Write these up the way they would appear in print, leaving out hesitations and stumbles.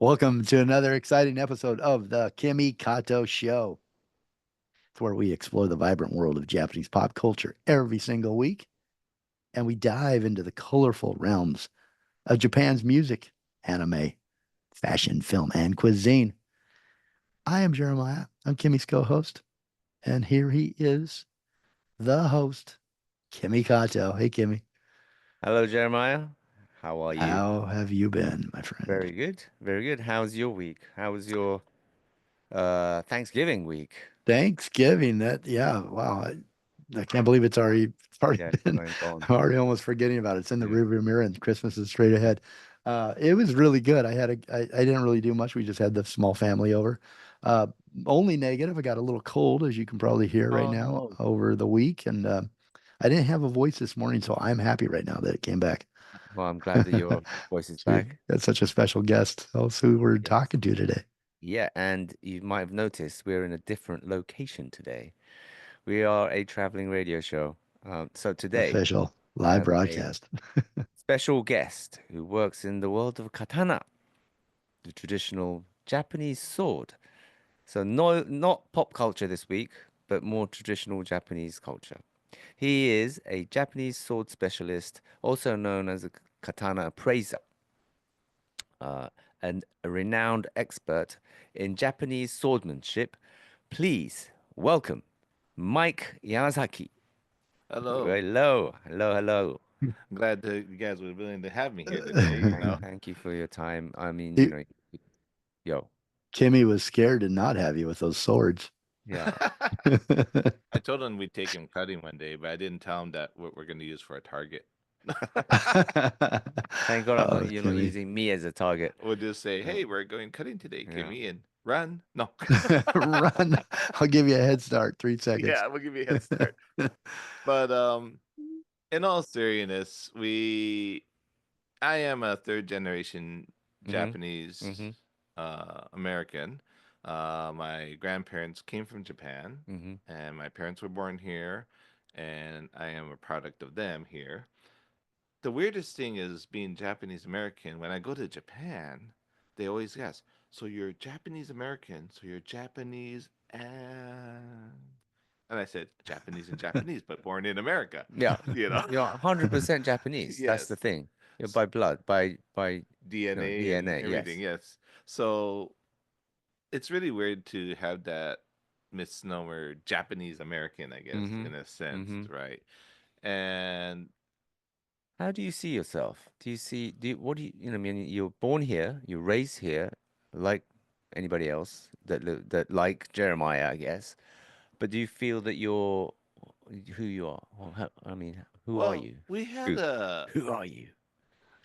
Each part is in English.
Welcome to another exciting episode of the Kimi KATO Show. It's where we explore the vibrant world of Japanese pop culture every single week, and we dive into the colorful realms of Japan's music, anime, fashion, film, and cuisine. I am Jeremiah. I'm Kimi's co-host, and here he is, the host, Kimi Kato. Hey, Kimi. Hello, Jeremiah. How are you? How have you been, my friend? Very good. Very good. How's your week? How was your Thanksgiving week? Thanksgiving. Yeah, wow. I can't believe it's already Yeah, been. going gone. I'm already almost forgetting about it. It's in the Yeah. rearview mirror, and Christmas is straight ahead. It was really good. I didn't really do much. We just had the small family over. Uh, Only negative, I got a little cold, as you can probably hear right Oh now no. over the week, and I didn't have a voice this morning, so I'm happy right now that it came back. Well, I'm glad that your voice is We back. got such a special guest. That's who we're Yes. talking to today. Yeah, and you might have noticed we're in a different location today. We are a traveling radio show. So today Official we live have a broadcast. special guest who works in the world of katana, the traditional Japanese sword. So no, not pop culture this week, but more traditional Japanese culture. He is a Japanese sword specialist, also known as a katana appraiser, uh, and a renowned expert in Japanese swordsmanship. Please welcome Mike Yamasaki. Hello. Hello, hello, hello. Glad that you guys were willing to have me here today. Thank you for your time. I mean, He- yo, Kimmy was scared to not have you with those swords. yeah. I told him we'd take him cutting one day, but I didn't tell him that what we're going to use for a target. Thank God Oh, you're not Kimmy. using me as a target. We'll just say, Yeah, hey, we're going cutting today, yeah. Kimmy, and run. No. Run. I'll give you a head start. 3 seconds. Yeah, we'll give you a head start. But in all seriousness, I am a third generation Mm-hmm. Japanese Mm-hmm. American. My grandparents came from Japan, Mm-hmm. and my parents were born here, and I am a product of them here. The weirdest thing is being Japanese American. When I go to Japan, they always ask, "So you're Japanese American? So you're Japanese and I said Japanese and Japanese, but born in America." Yeah, You know? you're 100% Japanese. That's the Yes. thing. You're S- by blood, by DNA and DNA. everything, Yes. yes. So it's really weird to have that misnomer Japanese American, I guess, Mm-hmm. in a sense, Mm-hmm. right? And How do you see yourself? What do I mean, you're born here, you're raised here, like anybody else that like Jeremiah, I guess. But do you feel that you're who you are? I mean, who are well, you? we had Who? a Who are you?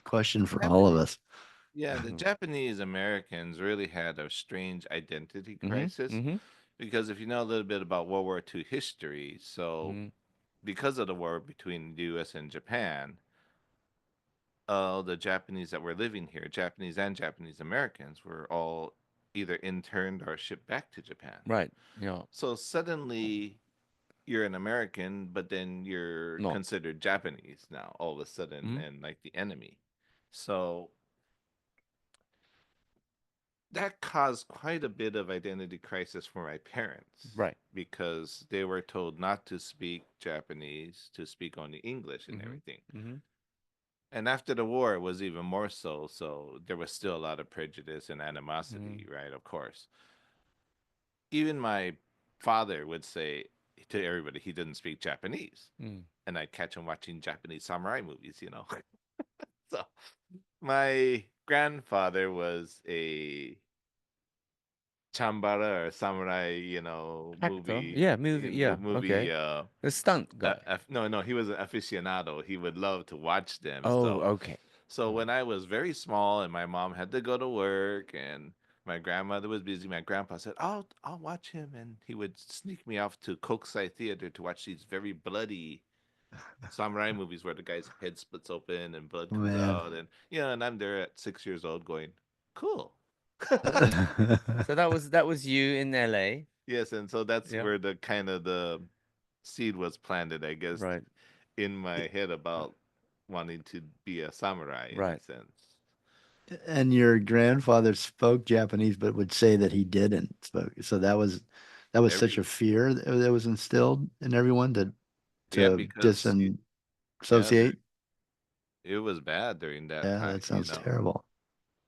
Question for all of Japanese, us. yeah, the Japanese Americans really had a strange identity Mm-hmm. crisis Mm-hmm. because if you know a little bit about World War II history, so Mm-hmm. because of the war between the US and Japan, the Japanese that were living here, Japanese and Japanese Americans, were all either interned or shipped back to Japan. Right. Yeah. So suddenly you're an American, but then you're Not. considered Japanese now, all of a sudden, Mm-hmm. and like the enemy. So that caused quite a bit of identity crisis for my parents Right. because they were told not to speak Japanese, to speak only English and Mm-hmm. everything. Mm-hmm. And after the war, it was even more so. So there was still a lot of prejudice and Mm-hmm. animosity, right? Of course. Even my father would say to everybody he didn't speak Japanese. Mm. And I'd catch him watching Japanese samurai movies. So my grandfather was a chambara or samurai, Actor. movie Yeah. Movie. in the Yeah. movie. Okay. The stunt guy. No, he was an aficionado. He would love to watch them. Oh. So, Okay. so Okay. when I was very small and my mom had to go to work and my grandmother was busy, my grandpa said, "I'll watch him," and he would sneak me off to Kokusai Theater to watch these very bloody samurai movies where the guy's head splits open and blood Oh, comes man. out, and and I'm there at 6 years old going, "Cool." So that was you in LA. Yes, and so that's Yeah. where the kind of the seed was planted, I guess, Right. in my head about wanting to be a samurai in a Right. sense. And your grandfather spoke Japanese, but would say that he didn't spoke. So that was such Every a fear that was instilled in everyone Yeah, to because yeah, disassociate. it was bad during that Yeah, time, that sounds terrible.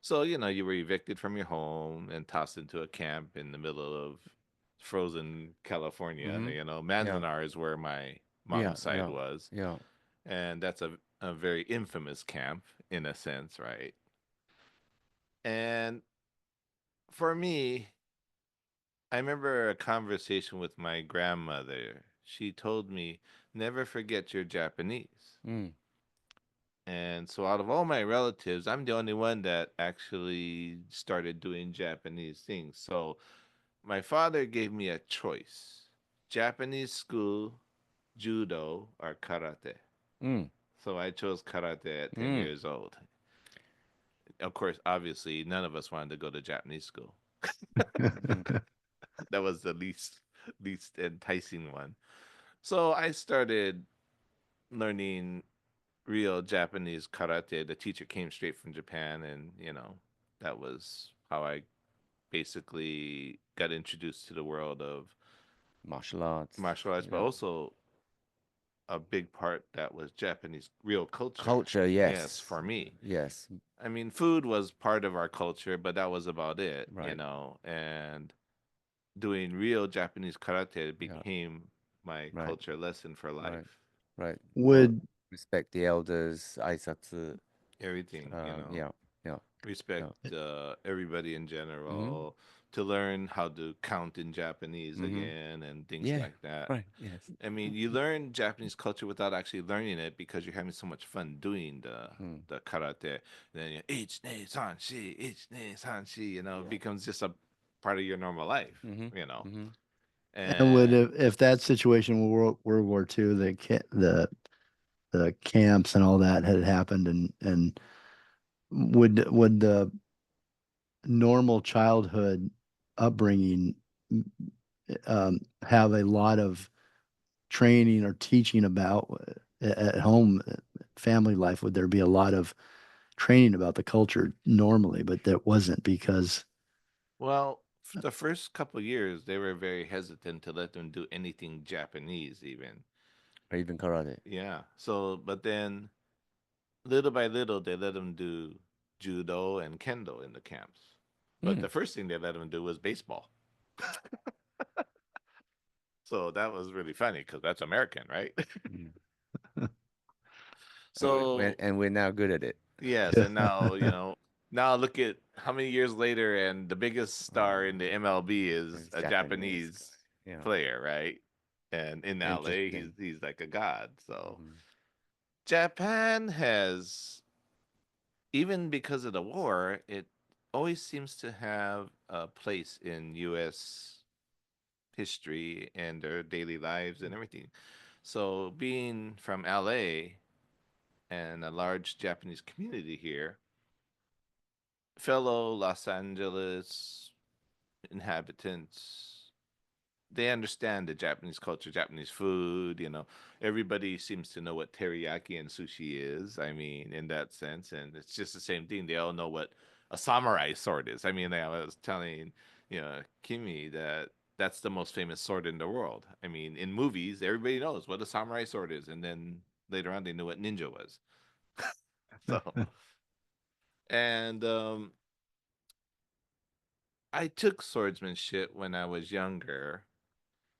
So, you were evicted from your home and tossed into a camp in the middle of frozen California. Mm-hmm. Yeah. Manzanar is where my Yeah. mom's side Yeah. was. Yeah. And that's a very infamous camp in a sense, right? And for me, I remember a conversation with my grandmother. She told me, never forget your Japanese. Mm. And so, out of all my relatives, I'm the only one that actually started doing Japanese things. So, my father gave me a choice: Japanese school, judo, or karate. Mm. So, I chose karate at 10 Mm. years old. Of course, obviously, none of us wanted to go to Japanese school. Mm-hmm. That was the least enticing one. So, I started learning real Japanese karate. The teacher came straight from Japan, and that was how I basically got introduced to the world of Martial arts. martial arts, but Yeah. also a big part that was Japanese real culture. Culture. Yes, Yes. for me. Yes. I mean, food was part of our culture, but that was about it, Right. and doing real Japanese karate Yeah. became my Right. culture lesson for Right. life. Right. Well, Would respect the elders. Aisatsu. Everything, Yeah. Yeah. respect Yeah. everybody in Mm-hmm. general, to learn how to count in Japanese Mm-hmm. again and things Yeah. like that. Right. Yes. I mean, you learn Japanese culture without actually learning it because you're having so much fun doing Mm. the karate. Then you ich ne san shi, ich ne san shi, it Yeah. becomes just a part of your normal life, Mm-hmm. Mm-hmm. and would And if that situation with World War II, the camps and all that had happened, and would the normal childhood upbringing have a lot of training or teaching about at home family life? Would there be a lot of training about the culture normally, but there wasn't because well, the first couple years they were very hesitant to let them do anything Japanese even. Or even karate. Yeah. So, but then little by little, they let him do judo and kendo in the camps. But Mm. the first thing they let him do was baseball. So that was really funny because that's American, right? Mm. So And we're now good at it. yes, and now now look at how many years later, and the biggest star in the MLB is It's a Japanese Japanese guy. Yeah. player, right? And in LA, he's Interesting. he's like a god. So Mm-hmm. Japan has, even because of the war, it always seems to have a place in U.S. history and their daily lives and everything. So, being from LA and a large Japanese community here, fellow Los Angeles inhabitants, they understand the Japanese culture, Japanese food. Everybody seems to know what teriyaki and sushi is. I mean, in that sense, and it's just the same thing. They all know what a samurai sword is. I mean, I was telling Kimi that that's the most famous sword in the world. I mean, in movies, everybody knows what a samurai sword is, and then later on, they knew what ninja was. So, and I took swordsmanship when I was younger.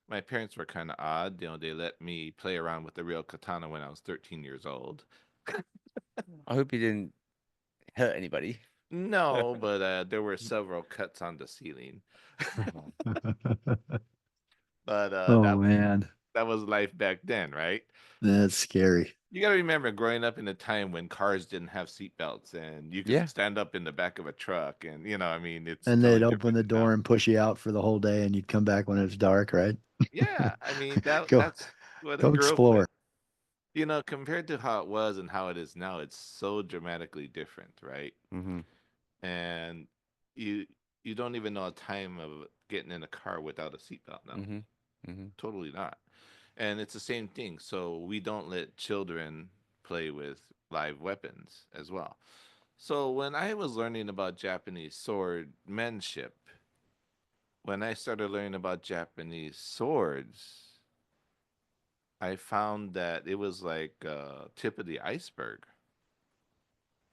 My parents were kind of odd. They let me play around with the real katana when I was 13 years old. I hope you didn't hurt anybody. No, but there were several cuts on the ceiling. But oh man, that was life back then, right? that's scary. You got to remember growing up in a time when cars didn't have seatbelts and you could Yeah. stand up in the back of a truck, and I mean, it's And they'd totally open different the than now. door and push you out for the whole day, and you'd come back when it's dark, right? Yeah, I mean Go, that's what I go grew up with. explore. Compared to how it was and how it is now, it's so dramatically different, right? Mm-hmm. And you you don't even know a time of getting in a car without a seatbelt now. Mm-hmm. Mm-hmm. Totally not. And it's the same thing. So we don't let children play with live weapons as well. So when I was learning about Japanese swordmanship, when I started learning about Japanese swords, I found that it was like tip of the iceberg,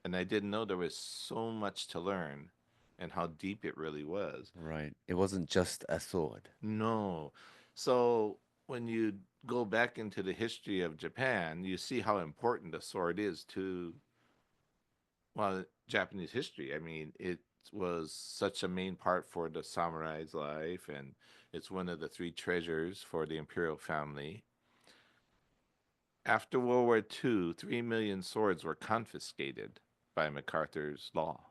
and I didn't know there was so much to learn and how deep it really was. Right. It wasn't just a sword. No. So when you go back into the history of Japan, you see how important the sword is to, well, Japanese history. I mean, it was such a main part for the samurai's life, and it's one of the three treasures for the imperial family. After World War II, 3 million swords were confiscated by MacArthur's law.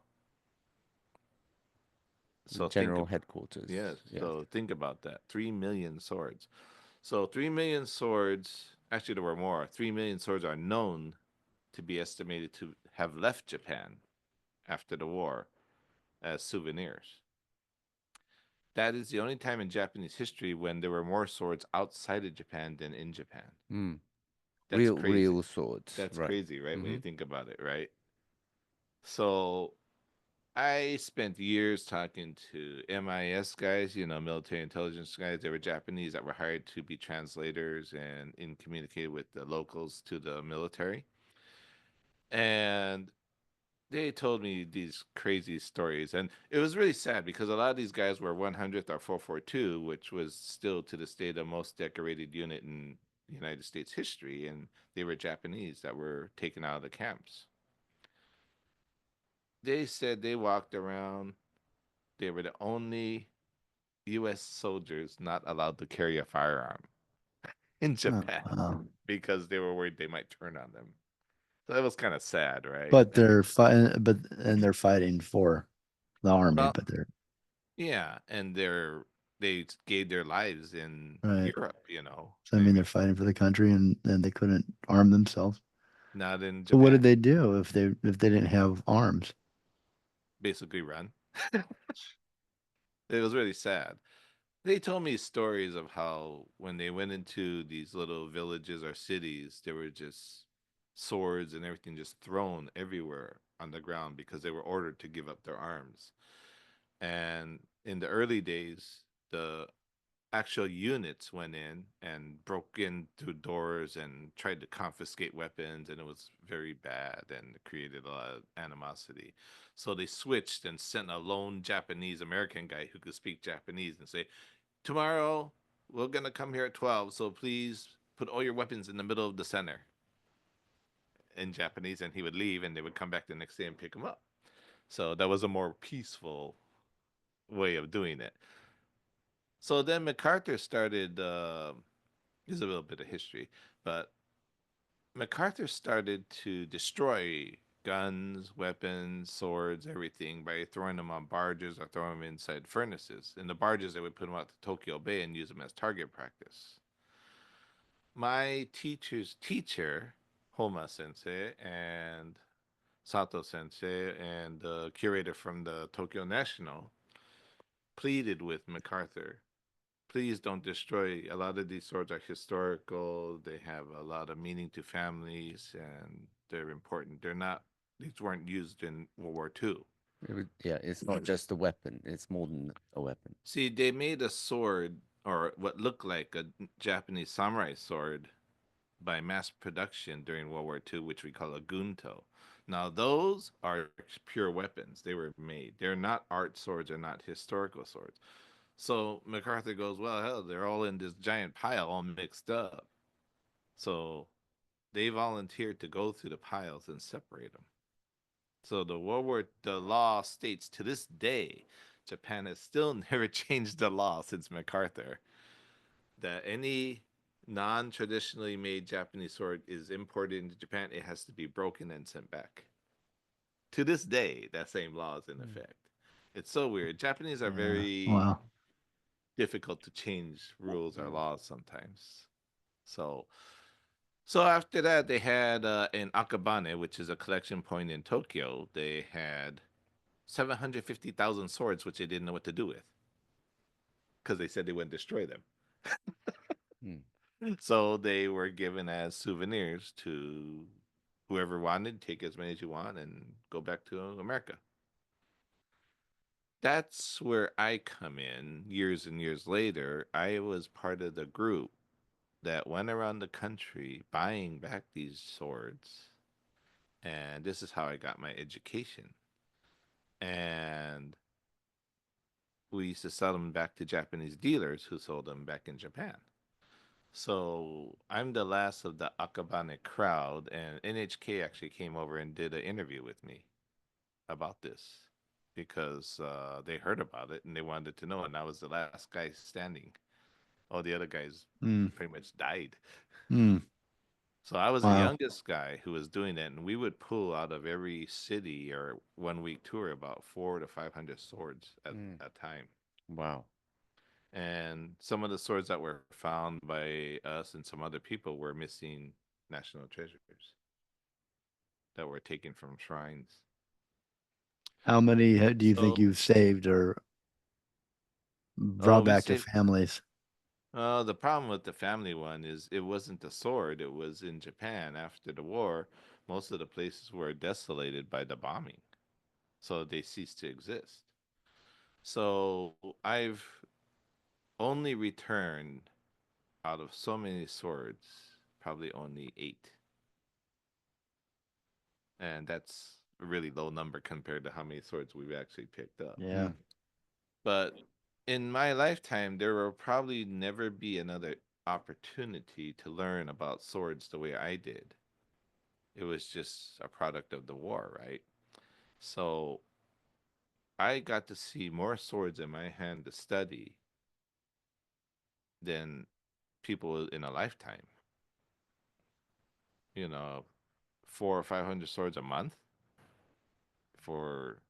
The So think, general headquarters. yes, Yes. so think about that. 3 million swords. So 3 million swords, actually there were more. 3 million swords are known to be estimated to have left Japan after the war as souvenirs. That is the only time in Japanese history when there were more swords outside of Japan than in Japan. Mm. That's Real crazy. swords. That's Right. crazy, right? When you Mm-hmm. think about it, right? So I spent years talking to MIS guys, military intelligence guys. They were Japanese that were hired to be translators and in communicate with the locals to the military. And they told me these crazy stories. And it was really sad because a lot of these guys were 100th or 442, which was still to this day the most decorated unit in United States history. And they were Japanese that were taken out of the camps. They said they walked around, they were the only U.S. soldiers not allowed to carry a firearm in Oh, Japan wow. because they were worried they might turn on them. So that was kind of sad, right? But they're fighting, but and they're fighting for the army, Well, but they're yeah, and they gave their lives in right. Europe, So I I mean, mean, they're fighting for the country, and they couldn't arm themselves. not in So what did Japan. they do if they didn't have arms? Basically, run. It was really sad. They told me stories of how when they went into these little villages or cities, there were just swords and everything just thrown everywhere on the ground because they were ordered to give up their arms. And in the early days, the actual units went in and broke in through doors and tried to confiscate weapons, and it was very bad and created a lot of animosity. So they switched and sent a lone Japanese American guy who could speak Japanese and say, tomorrow we're gonna come here at 12, so please put all your weapons in the middle of the center in Japanese, and he would leave and they would come back the next day and pick him up. So that was a more peaceful way of doing it. So then MacArthur started. There's a little bit of history, but MacArthur started to destroy guns, weapons, swords, everything by throwing them on barges or throwing them inside furnaces. In the barges, they would put them out to Tokyo Bay and use them as target practice. My teacher's teacher, Homa Sensei, and Sato Sensei, and the curator from the Tokyo National pleaded with MacArthur, please don't destroy. A lot of these swords are historical. They have a lot of meaning to families, and they're important. They're not. These weren't used in World War II. Yeah, it's not just a weapon. It's more than a weapon. See, they made a sword or what looked like a Japanese samurai sword by mass production during World War II, which we call a gunto. Now, those are pure weapons. They were made. They're not art swords or not historical swords. So MacArthur goes, well, hell, they're all in this giant pile, all mixed up. So they volunteered to go through the piles and separate them. So the law states to this day, Japan has still never changed the law since MacArthur that any non-traditionally made Japanese sword is imported into Japan, it has to be broken and sent back. To this day, that same law is in Mm. effect. It's so weird. Japanese are Yeah. very Wow. difficult to change rules or laws sometimes. So so after that, they had in Akabane, which is a collection point in Tokyo, they had 750,000 swords, which they didn't know what to do with because they said they wouldn't destroy them. Mm. So they were given as souvenirs to whoever wanted, take as many as you want and go back to America. That's where I come in years and years later. I was part of the group that went around the country buying back these swords. And this is how I got my education. And we used to sell them back to Japanese dealers who sold them back in Japan. So I'm the last of the Akabane crowd, and NHK actually came over and did an interview with me about this because they heard about it and they wanted to know. And I was the last guy standing. All the other guys Mm, pretty much died. mm, So I was the wow. youngest guy who was doing that, and we would pull out of every city or 1 week tour about 400 to 500 swords at Mm. a time. Wow. And some of the swords that were found by us and some other people were missing national treasures that were taken from shrines. How many do you think So, you've saved or oh, brought we back to saved. families? The problem with the family one is it wasn't the sword. It was in Japan after the war. Most of the places were desolated by the bombing, so they ceased to exist. So I've only returned out of so many swords, probably only 8. And that's a really low number compared to how many swords we've actually picked up. Yeah. Mm. But in my lifetime, there will probably never be another opportunity to learn about swords the way I did. It was just a product of the war, right? So I got to see more swords in my hand to study than people in a lifetime. You know, 400 or 500 swords a month for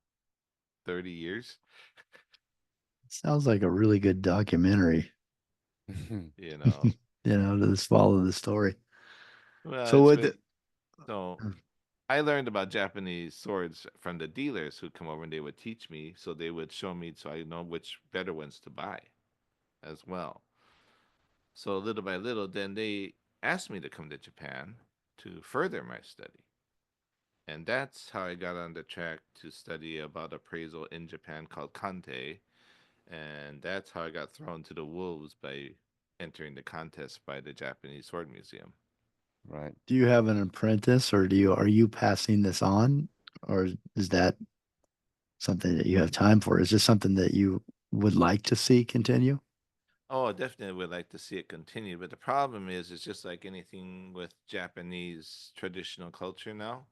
30 years. Sounds like a really good documentary, You know, to just follow the story. well, So it's with really so. I learned about Japanese swords from the dealers who come over and they would teach me, so they would show me so I know which better ones to buy as well. So little by little, then they asked me to come to Japan to further my study. And that's how I got on the track to study about appraisal in Japan called Kante. And that's how I got thrown to the wolves by entering the contest by the Japanese Sword Museum. Right. do you have an apprentice or are you passing this on, or is that something that you have time for? Is this something that you would like to see continue? Oh, I definitely would like to see it continue. But the problem is, it's just like anything with Japanese traditional culture now.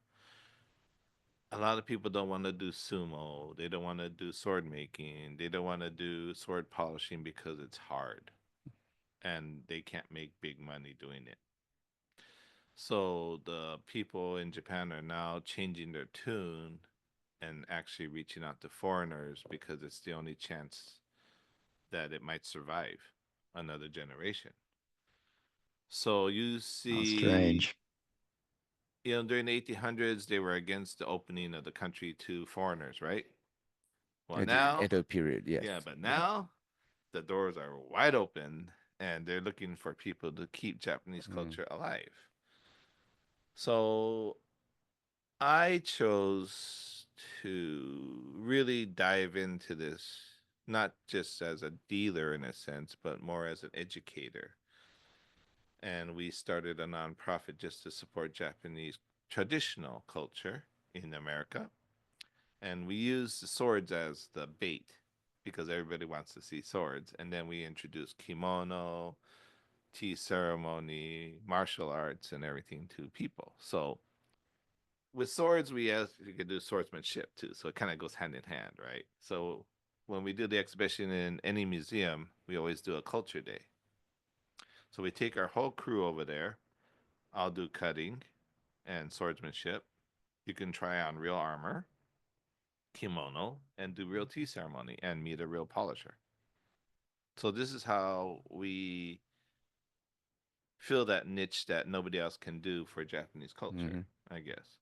A lot of people don't want to do sumo. They don't want to do sword making. They don't want to do sword polishing because it's hard and they can't make big money doing it. So the people in Japan are now changing their tune and actually reaching out to foreigners because it's the only chance that it might survive another generation. So you How see, strange. during the 1800s, they were against the opening of the country to foreigners, right? Well, Edo, now, Edo period. Yes. yeah, but now the doors are wide open and they're looking for people to keep Japanese Mm. culture alive. So I chose to really dive into this, not just as a dealer in a sense, but more as an educator. And we started a nonprofit just to support Japanese traditional culture in America. And we use the swords as the bait because everybody wants to see swords. And then we introduce kimono, tea ceremony, martial arts, and everything to people. So with swords, we could do swordsmanship too. So it kind of goes hand in hand, right? So when we do the exhibition in any museum, we always do a culture day. So we take our whole crew over there. I'll do cutting and swordsmanship. You can try on real armor, kimono, and do real tea ceremony and meet a real polisher. So this is how we fill that niche that nobody else can do for Japanese culture, Mm-hmm. I guess.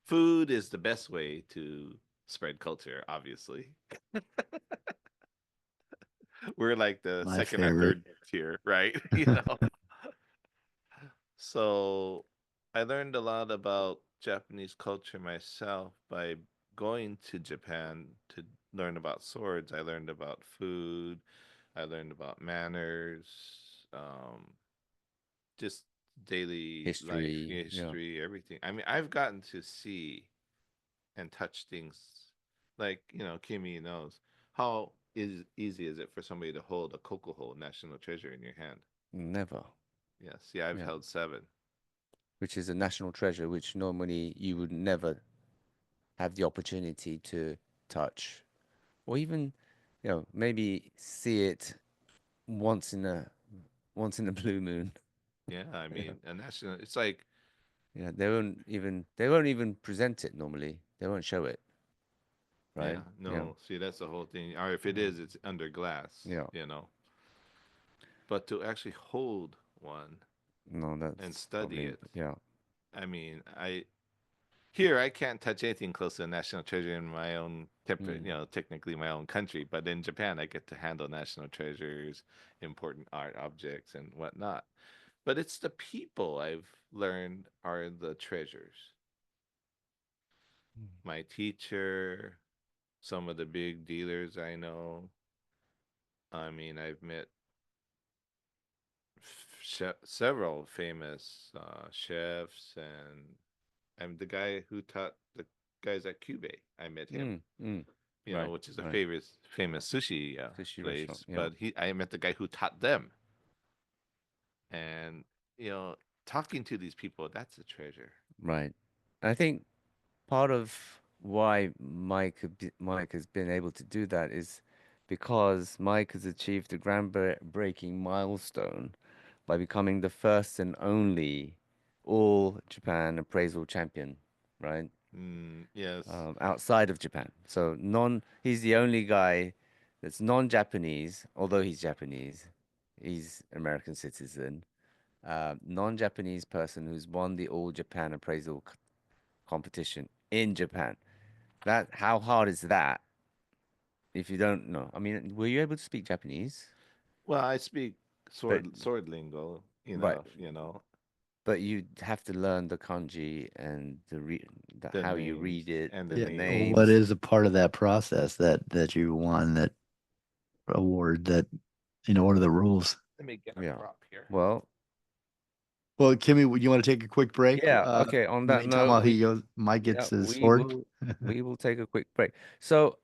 Food is the best way to spread culture, obviously. We're like the My second or favorite. third tier, right? So I learned a lot about Japanese culture myself by going to Japan to learn about swords. I learned about food. I learned about manners, just daily life History. Yeah. history, everything. I mean, I've gotten to see and touch things like Kimi knows how is easy is it for somebody to hold a cocoa national treasure in your hand. Never. Yeah, see, I've Yeah. held seven. Which is a national treasure, which normally you would never have the opportunity to touch, or even, maybe see it once in a once in a blue moon. Yeah, I Yeah. mean, a national. It's like, Yeah. They won't even present it normally. They won't show it, yeah, right? Yeah. no. See, that's the whole thing. Or if it Yeah. is, it's under glass. Yeah. But to actually hold one No, and that's study probably it, yeah. I mean, here I can't touch anything close to a national treasure in my own, Mm. technically my own country. But in Japan, I get to handle national treasures, important art objects, and whatnot. But it's the people I've learned are the treasures. Mm. My teacher, some of the big dealers I know. I mean, I've met several famous chefs, and I'm the guy who taught the guys at Cube. I met him, Mm. Mm. Right. which is a Right. famous sushi Sushi restaurant. place. Yeah. But I met the guy who taught them, and you know, talking to these people, that's a treasure. Right. I think part of why Mike has been able to do that is because Mike has achieved a groundbreaking milestone by becoming the first and only All Japan Appraisal Champion, right? Yes. Outside of Japan. He's the only guy that's non-Japanese, although he's Japanese. He's American citizen. Non-Japanese person who's won the All Japan Appraisal competition in Japan. How hard is that if you don't know? I mean, were you able to speak Japanese? Well, I speak But sword lingo right, enough, but you have to learn the kanji and the how you names read it and the and Yeah. the What names. names. is a part of that process that you won that award that, what are the rules? Let me get a Yeah. prop here. Well, Well, Kimmy, would you want to take a quick break? yeah. Okay. On that Meantime, note, while he goes, Mike yeah, gets his we sword. will we will take a quick break. So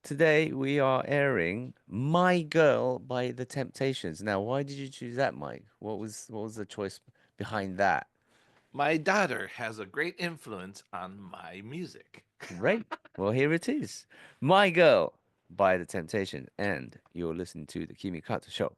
today we are airing My Girl by The Temptations. Now, why did you choose that, Mike? What was the choice behind that? My daughter has a great influence on my music. Great. Well, here it is. My Girl by The Temptations. And you're listening to the Kimi Kato Show.